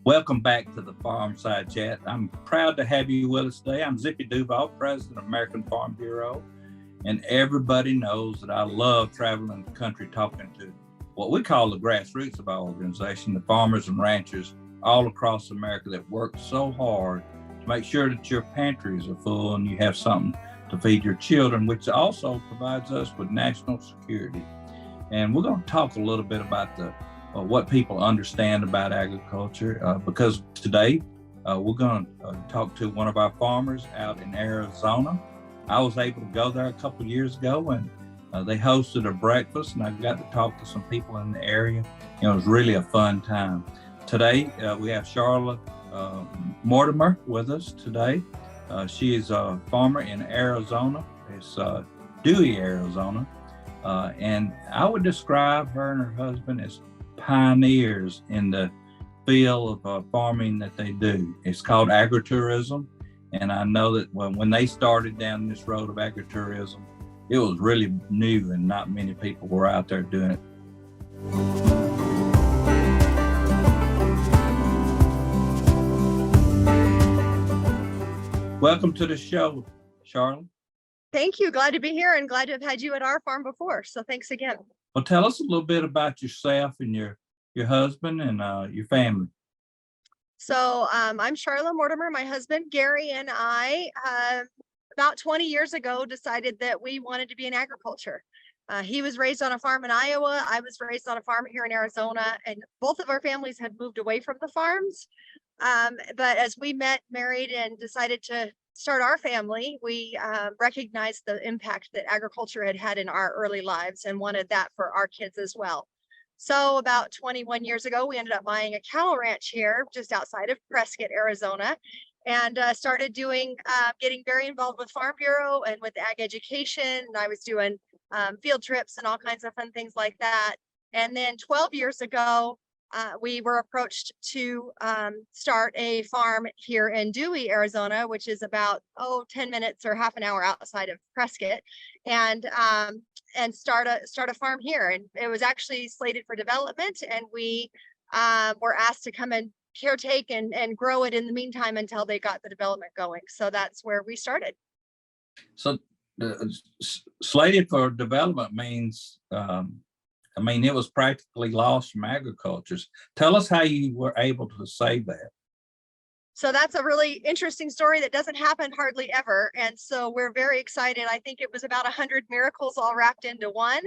Welcome back to the Farmside Chat. I'm proud to have you with us today. I'm Zippy Duvall, President of American Farm Bureau, and everybody knows that I love traveling the country talking to what we call the grassroots of our organization, the farmers and ranchers all across America that work so hard to make sure that your pantries are full and you have something to feed your children, which also provides us with national security. And we're going to talk a little bit about what people understand about agriculture, because today we're going to talk to one of our farmers out in Arizona. I was able to go there a couple of years ago, and they hosted a breakfast, and I got to talk to some people in the area. It was really a fun time. Today we have Sharla Mortimer with us today. She is a farmer in Arizona. It's Dewey, Arizona, and I would describe her and her husband as pioneers in the field of farming that they do. It's called agritourism, and I know that when they started down this road of agritourism, it was really new and not many people were out there doing it. Welcome to the show, Sharla. Thank you. Glad to be here and glad to have had you at our farm before. So thanks again. Well, tell us a little bit about yourself and your husband and your family. So I'm Sharla Mortimer. My husband, Gary, and I, about 20 years ago, decided that we wanted to be in agriculture. He was raised on a farm in Iowa. I was raised on a farm here in Arizona, and both of our families had moved away from the farms. But as we met, married, and decided to start our family, we recognized the impact that agriculture had had in our early lives and wanted that for our kids as well. So about 21 years ago, we ended up buying a cattle ranch here just outside of Prescott, Arizona, and started getting very involved with Farm Bureau and with ag education. And I was doing field trips and all kinds of fun things like that. And then 12 years ago, we were approached to start a farm here in Dewey, Arizona, which is about 10 minutes or half an hour outside of Prescott, and start a farm here. And it was actually slated for development, and we were asked to come and caretake and grow it in the meantime until they got the development going. So that's where we started. So slated for development means it was practically lost from agriculture. Tell us how you were able to save that. So that's a really interesting story that doesn't happen hardly ever. And so we're very excited. I think it was about 100 miracles all wrapped into one.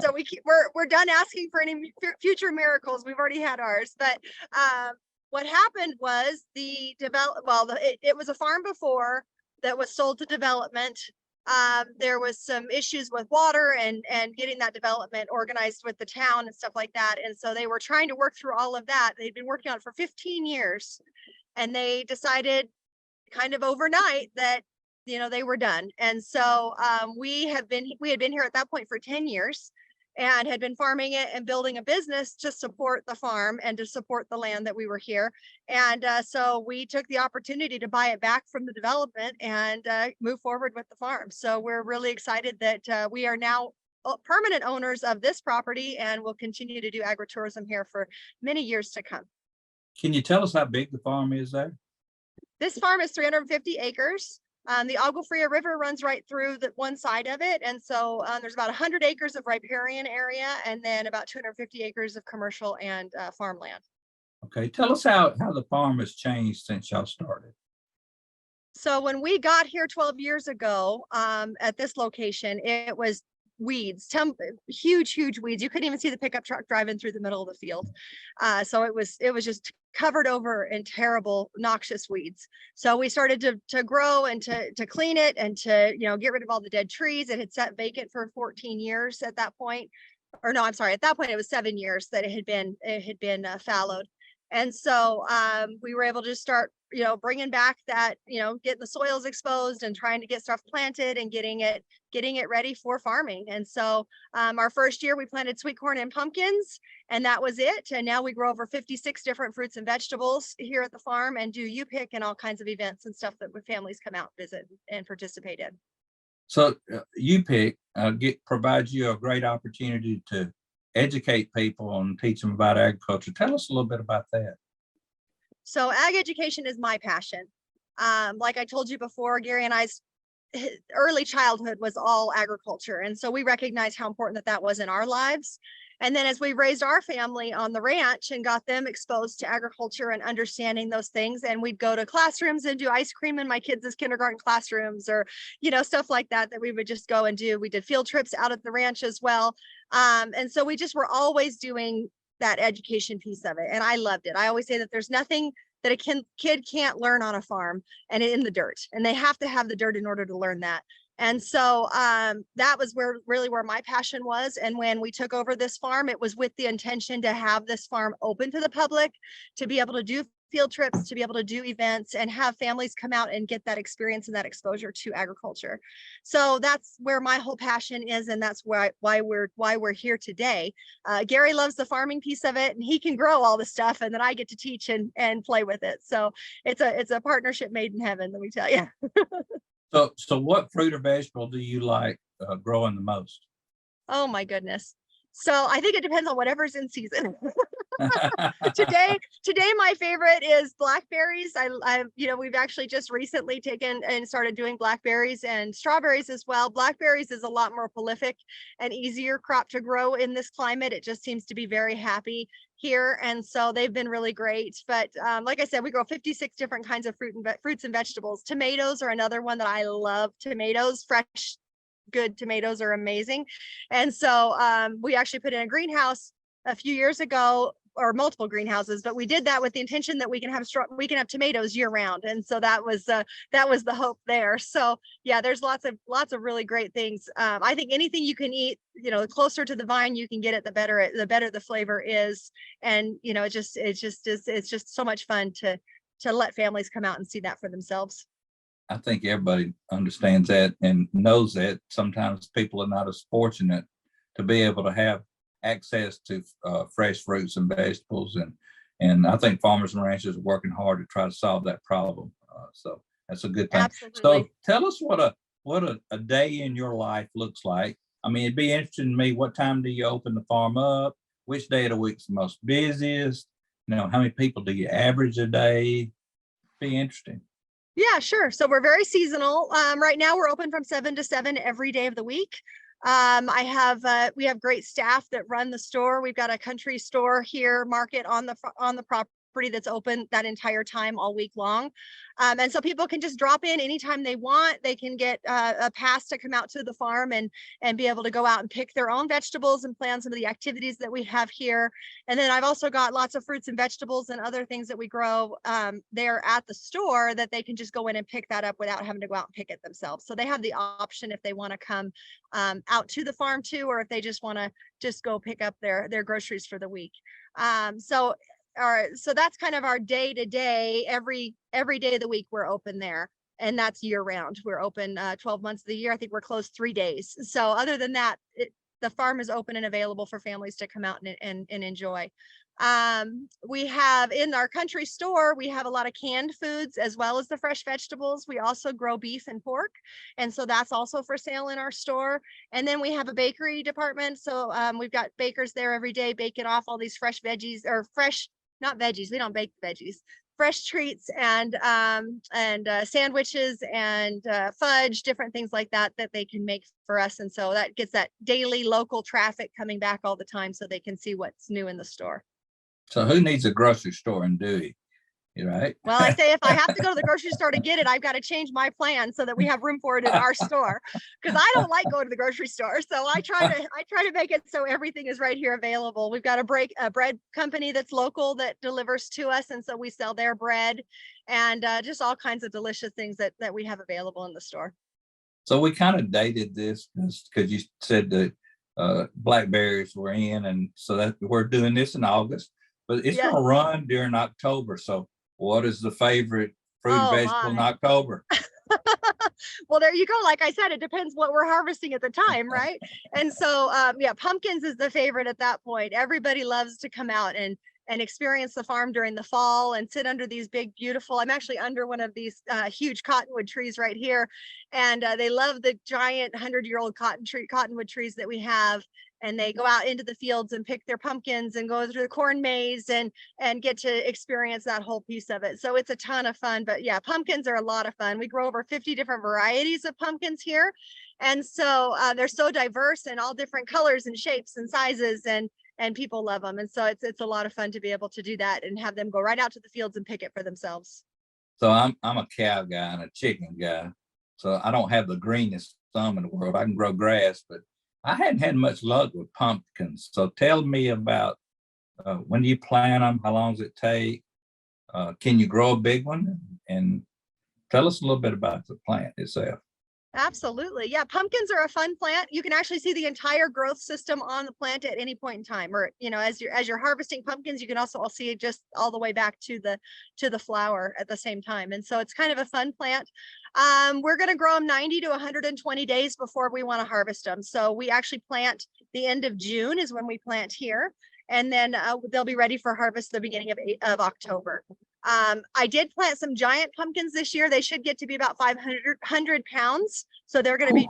So we're done asking for any future miracles. We've already had ours. But what happened was it was a farm before that was sold to development. There was some issues with water and getting that development organized with the town and stuff like that. And so they were trying to work through all of that. They'd been working on it for 15 years, and they decided kind of overnight that, they were done. And so we had been here at that point for 10 years and had been farming it and building a business to support the farm and to support the land that we were here. And so we took the opportunity to buy it back from the development and move forward with the farm. So we're really excited that we are now permanent owners of this property and will continue to do agritourism here for many years to come. Can you tell us how big the farm is there? This farm is 350 acres. The Agua Fria River runs right through the one side of it. And so there's about 100 acres of riparian area and then about 250 acres of commercial and farmland. Okay, tell us how the farm has changed since y'all started. So when we got here 12 years ago at this location, it was weeds, huge weeds. You couldn't even see the pickup truck driving through the middle of the field. So it was just covered over in terrible, noxious weeds. So we started to grow and to clean it and to get rid of all the dead trees. It had sat vacant for 14 years at that point. Or no, I'm sorry. At that point, it was 7 years that it had been fallowed. And so we were able to start, bringing back that, getting the soils exposed and trying to get stuff planted and getting it ready for farming. And so our first year we planted sweet corn and pumpkins, and that was it. And now we grow over 56 different fruits and vegetables here at the farm and do U-Pick and all kinds of events and stuff that families come out, visit, and participate in. So U-Pick provides you a great opportunity to educate people and teach them about agriculture. Tell us a little bit about that. So ag education is my passion. Like I told you before, Gary and I's early childhood was all agriculture. And so we recognize how important that was in our lives. And then as we raised our family on the ranch and got them exposed to agriculture and understanding those things, and we'd go to classrooms and do ice cream in my kids' kindergarten classrooms, or, stuff like that, that we would just go and do. We did field trips out at the ranch as well. And so we just were always doing that education piece of it. And I loved it. I always say that there's nothing that a kid can't learn on a farm and in the dirt, and they have to have the dirt in order to learn that. And so that was where my passion was. And when we took over this farm, it was with the intention to have this farm open to the public, to be able to do field trips, to be able to do events, and have families come out and get that experience and that exposure to agriculture. So that's where my whole passion is, and that's why we're here today. Gary loves the farming piece of it, and he can grow all the stuff, and then I get to teach and play with it. So it's a partnership made in heaven, let me tell you. So what fruit or vegetable do you like growing the most? Oh my goodness. So I think it depends on whatever's in season. Today my favorite is blackberries. We've actually just recently taken and started doing blackberries and strawberries as well. Blackberries is a lot more prolific and easier crop to grow in this climate. It just seems to be very happy here, and so they've been really great. But like I said, we grow 56 different kinds of fruits and vegetables. Tomatoes are another one that I love. Tomatoes, fresh good tomatoes are amazing. And so we actually put in a greenhouse a few years ago, or multiple greenhouses, but we did that with the intention that we can have tomatoes year round. And so that was the hope there. So yeah, there's lots of really great things. I think anything you can eat, the closer to the vine you can get it, the better the flavor is. And it's just so much fun to let families come out and see that for themselves. I think everybody understands that and knows that. Sometimes people are not as fortunate to be able to have access to fresh fruits and vegetables, and I think farmers and ranchers are working hard to try to solve that problem. So that's a good thing. Absolutely. So tell us what a day in your life looks like. I mean, it'd be interesting to me. What time do you open the farm up? Which day of the week is the most busiest? How many people do you average a day? Be interesting. Yeah, sure. So we're very seasonal. Right now we're open from 7 to 7 every day of the week. We have great staff that run the store. We've got a country store here, market on the property that's open that entire time all week long. And so people can just drop in anytime they want. They can get a pass to come out to the farm and be able to go out and pick their own vegetables and plan some of the activities that we have here. And then I've also got lots of fruits and vegetables and other things that we grow there at the store that they can just go in and pick that up without having to go out and pick it themselves. So they have the option if they want to come out to the farm too, or if they just want to just go pick up their groceries for the week. So that's kind of our day to day. Every day of the week we're open there, and that's year round. We're open 12 months of the year. I think we're closed 3 days. So other than that, the farm is open and available for families to come out and enjoy. We have in our country store, we have a lot of canned foods as well as the fresh vegetables. We also grow beef and pork, and so that's also for sale in our store. And then we have a bakery department, so we've got bakers there every day baking off all these fresh veggies, or fresh, not veggies, we don't bake veggies, fresh treats and sandwiches and fudge, different things like that they can make for us. And so that gets that daily local traffic coming back all the time so they can see what's new in the store. So who needs a grocery store in Dewey? You're right. Well, I say if I have to go to the grocery store to get it, I've got to change my plan so that we have room for it in our store, because I don't like going to the grocery store. So I try to make it so everything is right here available. We've got a bread company that's local that delivers to us, and so we sell their bread and just all kinds of delicious things that we have available in the store. So we kind of dated this because you said that blackberries were in, and so that we're doing this in August, but it's going to run during October. So what is the favorite fruit and vegetable in October? Well, there you go. Like I said, it depends what we're harvesting at the time, right? And so, pumpkins is the favorite at that point. Everybody loves to come out and experience the farm during the fall and sit under these big, beautiful, I'm actually under one of these huge cottonwood trees right here. And they love the giant 100-year-old cottonwood trees that we have. and they go out into the fields and pick their pumpkins and go through the corn maze and get to experience that whole piece of it. So it's a ton of fun. But yeah, pumpkins are a lot of fun. We grow over 50 different varieties of pumpkins here. And so they're so diverse and all different colors and shapes and sizes, and people love them. And so it's a lot of fun to be able to do that and have them go right out to the fields and pick it for themselves. So I'm a cow guy and a chicken guy. So I don't have the greenest thumb in the world. I can grow grass, but I hadn't had much luck with pumpkins. So tell me about when do you plant them? How long does it take? Can you grow a big one? And tell us a little bit about the plant itself. Absolutely. Yeah. Pumpkins are a fun plant. You can actually see the entire growth system on the plant at any point in time, or, as you're harvesting pumpkins, you can also see it just all the way back to the flower at the same time. And so it's kind of a fun plant. We're going to grow them 90 to 120 days before we want to harvest them. So we actually plant the end of June is when we plant here. And then they'll be ready for harvest the beginning of October. I did plant some giant pumpkins this year. They should get to be about 500 pounds. So they're going to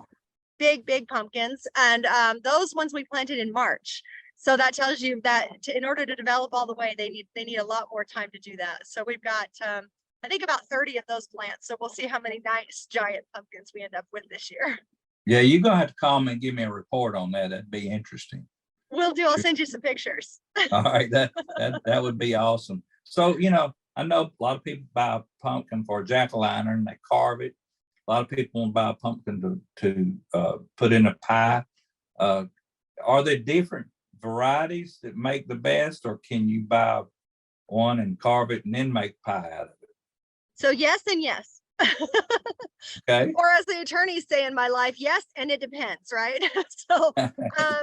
be big pumpkins. And those ones we planted in March. So that tells you that in order to develop all the way, they need a lot more time to do that. So we've got, I think about 30 of those plants. So we'll see how many nice giant pumpkins we end up with this year. Yeah, you're going to have to call me and give me a report on that. That'd be interesting. Will do. I'll send you some pictures. All right. That would be awesome. So, I know a lot of people buy a pumpkin for a jack-o'-lantern and they carve it. A lot of people want to buy a pumpkin to put in a pie. Are there different varieties that make the best, or can you buy one and carve it and then make pie out of it? So yes and yes. Okay. Or as the attorneys say in my life, yes, and it depends, right? So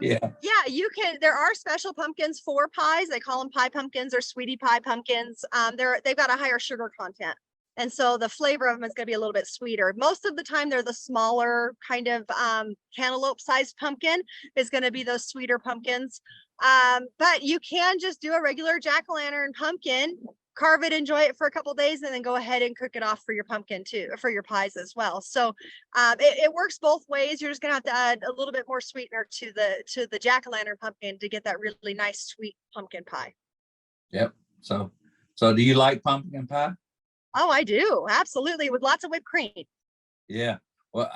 yeah, you can. There are special pumpkins for pies. They call them pie pumpkins or sweetie pie pumpkins. They've got a higher sugar content, and so the flavor of them is going to be a little bit sweeter. Most of the time, they're the smaller kind of cantaloupe-sized pumpkin is going to be those sweeter pumpkins. But you can just do a regular jack-o'-lantern pumpkin, carve it, enjoy it for a couple days, and then go ahead and cook it off for your pumpkin too, for your pies as well. So it works both ways. You're just gonna have to add a little bit more sweetener to the jack-o'-lantern pumpkin to get that really nice sweet pumpkin pie. Yep. So do you like pumpkin pie? Oh, I do, absolutely, with lots of whipped cream. Yeah. Well,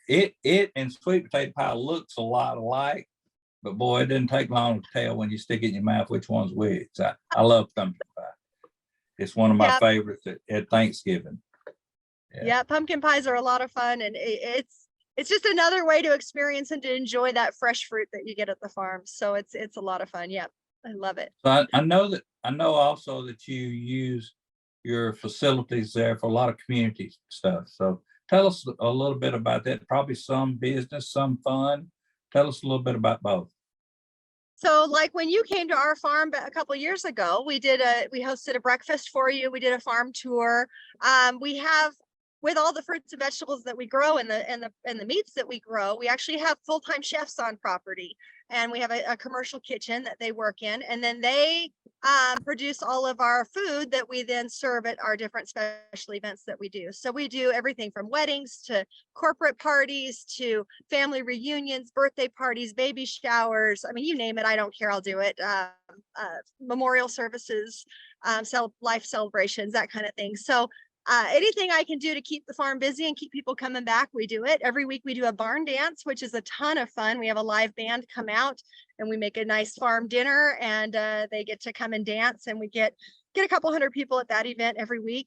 it and sweet potato pie looks a lot alike, but boy, it didn't take long to tell when you stick it in your mouth which one's which. I love pumpkin pie. It's one of my favorites at Thanksgiving. Yeah, pumpkin pies are a lot of fun, and it's just another way to experience and to enjoy that fresh fruit that you get at the farm. So it's a lot of fun. Yeah, I love it. So I know also that you use your facilities there for a lot of community stuff. So tell us a little bit about that. Probably some business, some fun. Tell us a little bit about both. So like when you came to our farm a couple of years ago, we hosted a breakfast for you. We did a farm tour. We have, with all the fruits and vegetables that we grow and the meats that we grow, we actually have full-time chefs on property, and we have a commercial kitchen that they work in, and then they produce all of our food that we then serve at our different special events that we do. So we do everything from weddings to corporate parties to family reunions, birthday parties, baby showers. I mean, you name it, I don't care, I'll do it. Memorial services, life celebrations, that kind of thing. So anything I can do to keep the farm busy and keep people coming back, we do it. Every week we do a barn dance, which is a ton of fun. We have a live band come out and we make a nice farm dinner, and they get to come and dance, and we get a couple hundred people at that event every week.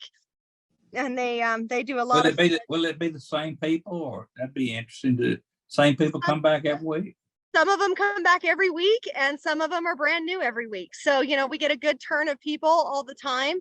And they do a lot will it be the same people, or that'd be interesting to same people come back every week? Some of them come back every week, and some of them are brand new every week. So, we get a good turn of people all the time.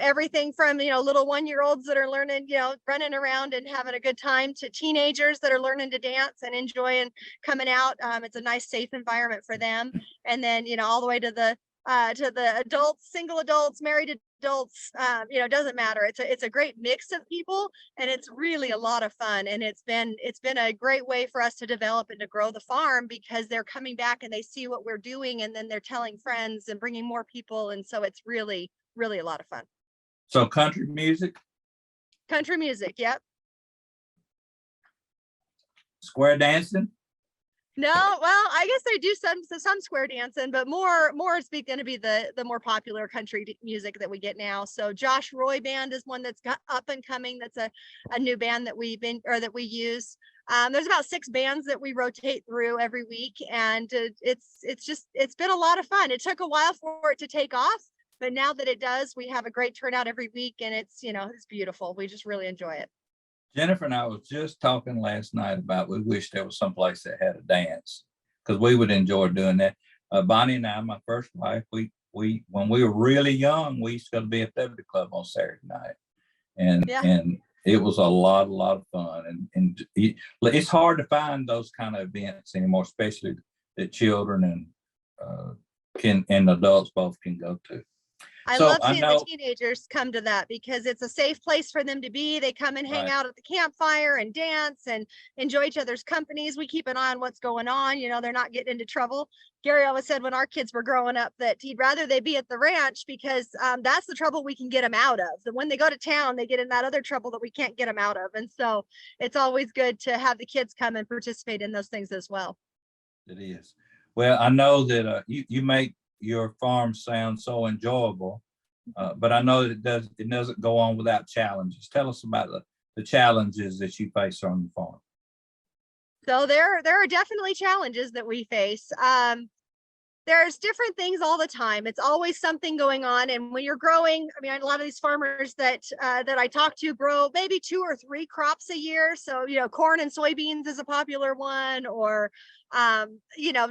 Everything from, little 1-year-olds that are learning, running around and having a good time, to teenagers that are learning to dance and enjoying coming out. It's a nice, safe environment for them. And then, all the way to the adults, single adults, married adults, it doesn't matter. It's a great mix of people, and it's really a lot of fun. And it's been a great way for us to develop and to grow the farm, because they're coming back and they see what we're doing, and then they're telling friends and bringing more people. And so it's really a lot of fun. So country music? Country music, yep. Square dancing? No, well, I guess I do some square dancing, but more is going to be the more popular country music that we get now. So Josh Roy Band is one that's got up and coming. That's a new band that that we use. There's about 6 bands that we rotate through every week, and it's been a lot of fun. It took a while for it to take off, but now that it does, we have a great turnout every week, and it's beautiful. We just really enjoy it. Jennifer and I was just talking last night about we wish there was some place that had a dance because we would enjoy doing that. Bonnie and I, my first wife, we when we were really young, we used to go to the VFW club on Saturday night, and it was a lot of fun. And it's hard to find those kind of events anymore, especially that children and adults both can go to. I love seeing the teenagers come to that because it's a safe place for them to be. They come and hang out at the campfire and dance and enjoy each other's companies. We keep an eye on what's going on. They're not getting into trouble. Gary always said when our kids were growing up that he'd rather they be at the ranch because that's the trouble we can get them out of. And when they go to town, they get in that other trouble that we can't get them out of. And so it's always good to have the kids come and participate in those things as well. It is. Well, I know that you make your farm sounds so enjoyable, but I know that it doesn't go on without challenges. Tell us about the challenges that you face on the farm. So there are definitely challenges that we face. There's different things all the time. It's always something going on. And when you're growing, a lot of these farmers that I talk to grow maybe 2 or 3 crops a year. So, corn and soybeans is a popular one, or,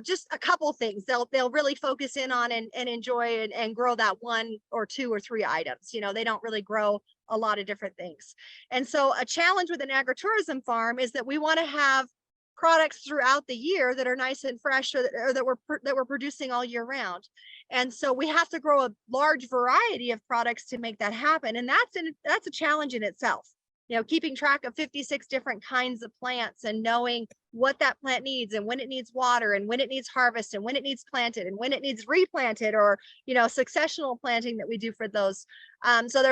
just a couple things they'll really focus in on and enjoy and grow that 1 or 2 or 3 items. They don't really grow a lot of different things. And so a challenge with an agritourism farm is that we want to have products throughout the year that are nice and fresh, or that we're producing all year round. And so we have to grow a large variety of products to make that happen. And that's a challenge in itself. Keeping track of 56 different kinds of plants and knowing what that plant needs and when it needs water and when it needs harvest and when it needs planted and when it needs replanted, or, successional planting that we do for those. So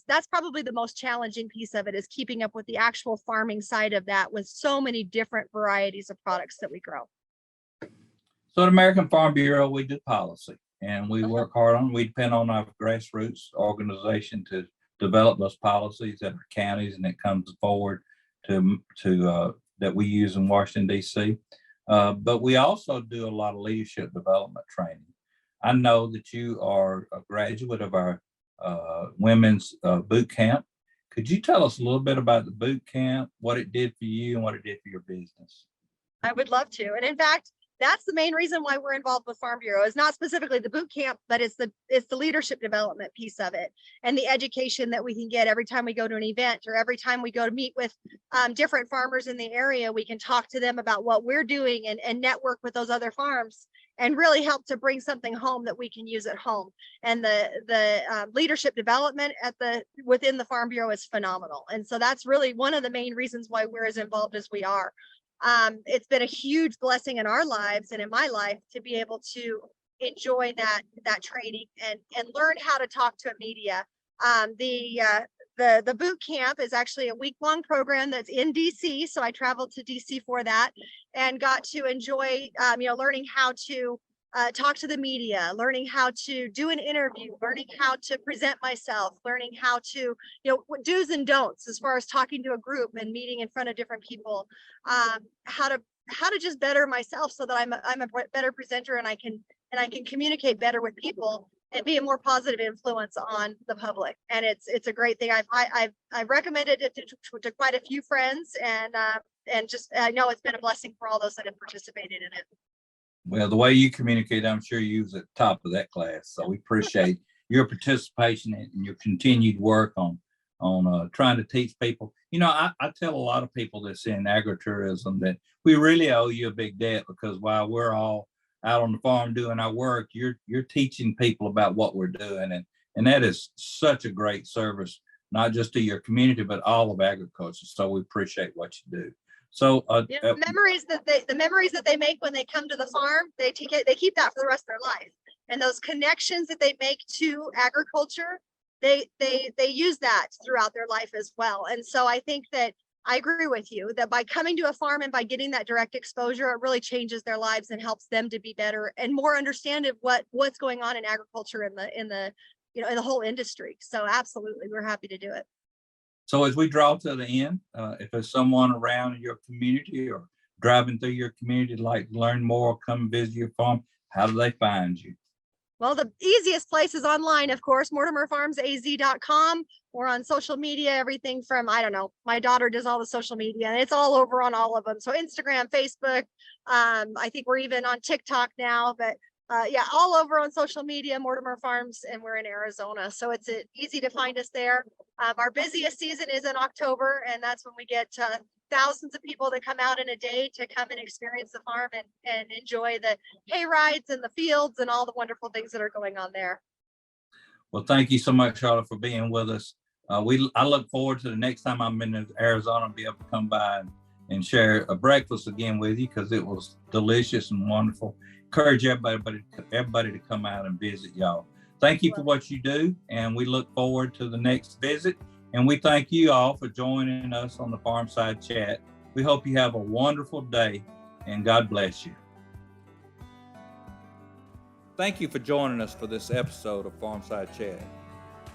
that's probably the most challenging piece of it, is keeping up with the actual farming side of that with so many different varieties of products that we grow. So at American Farm Bureau, we do policy, and we work hard on, we depend on our grassroots organization to develop those policies at our counties, and it comes forward to that we use in Washington, D.C. But we also do a lot of leadership development training. I know that you are a graduate of our women's boot camp. Could you tell us a little bit about the boot camp, what it did for you and what it did for your business? I would love to. And in fact, that's the main reason why we're involved with Farm Bureau. Is not specifically the boot camp, but it's the leadership development piece of it, and the education that we can get every time we go to an event, or every time we go to meet with different farmers in the area. We can talk to them about what we're doing and network with those other farms and really help to bring something home that we can use at home. And the leadership development within the Farm Bureau is phenomenal. And so that's really one of the main reasons why we're as involved as we are. It's been a huge blessing in our lives and in my life to be able to enjoy that training and learn how to talk to media. The boot camp is actually a week-long program that's in DC. So I traveled to DC for that and got to enjoy, learning how to talk to the media, learning how to do an interview, learning how to present myself, learning how to, do's and don'ts as far as talking to a group and meeting in front of different people, how to just better myself so that I'm a better presenter and I can communicate better with people and be a more positive influence on the public. And it's a great thing. I've recommended it to quite a few friends, and just I know it's been a blessing for all those that have participated in it. Well, the way you communicate, I'm sure you was at the top of that class. So we appreciate your participation and your continued work on trying to teach people. I tell a lot of people that's in agritourism that we really owe you a big debt, because while we're all out on the farm doing our work, you're teaching people about what we're doing. And that is such a great service, not just to your community, but all of agriculture. So we appreciate what you do. So the memories that they make when they come to the farm, they keep that for the rest of their life. And those connections that they make to agriculture, they use that throughout their life as well. And so I think that I agree with you that by coming to a farm and by getting that direct exposure, it really changes their lives and helps them to be better and more understanding what's going on in agriculture in the in the whole industry. So absolutely, we're happy to do it. So as we draw to the end, if there's someone around in your community or driving through your community like to learn more, come visit your farm, how do they find you? Well, the easiest place is online, of course, mortimerfarmsaz.com, or on social media, everything from, I don't know, my daughter does all the social media and it's all over on all of them. So Instagram, Facebook, I think we're even on TikTok now, but yeah, all over on social media, Mortimer Farms, and we're in Arizona. So it's easy to find us there. Our busiest season is in October, and that's when we get thousands of people that come out in a day to come and experience the farm and enjoy the hay rides and the fields and all the wonderful things that are going on there. Well, thank you so much, Sharla, for being with us. I look forward to the next time I'm in Arizona and be able to come by and share a breakfast again with you, because it was delicious and wonderful. Encourage everybody to come out and visit y'all. Thank you for what you do, and we look forward to the next visit. And we thank you all for joining us on the Farmside Chat. We hope you have a wonderful day, and God bless you. Thank you for joining us for this episode of Farmside Chat.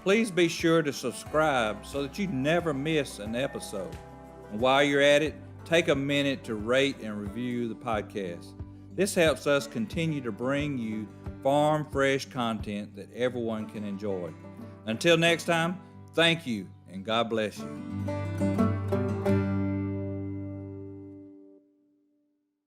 Please be sure to subscribe so that you never miss an episode. And while you're at it, take a minute to rate and review the podcast. This helps us continue to bring you farm fresh content that everyone can enjoy. Until next time, thank you and God bless you.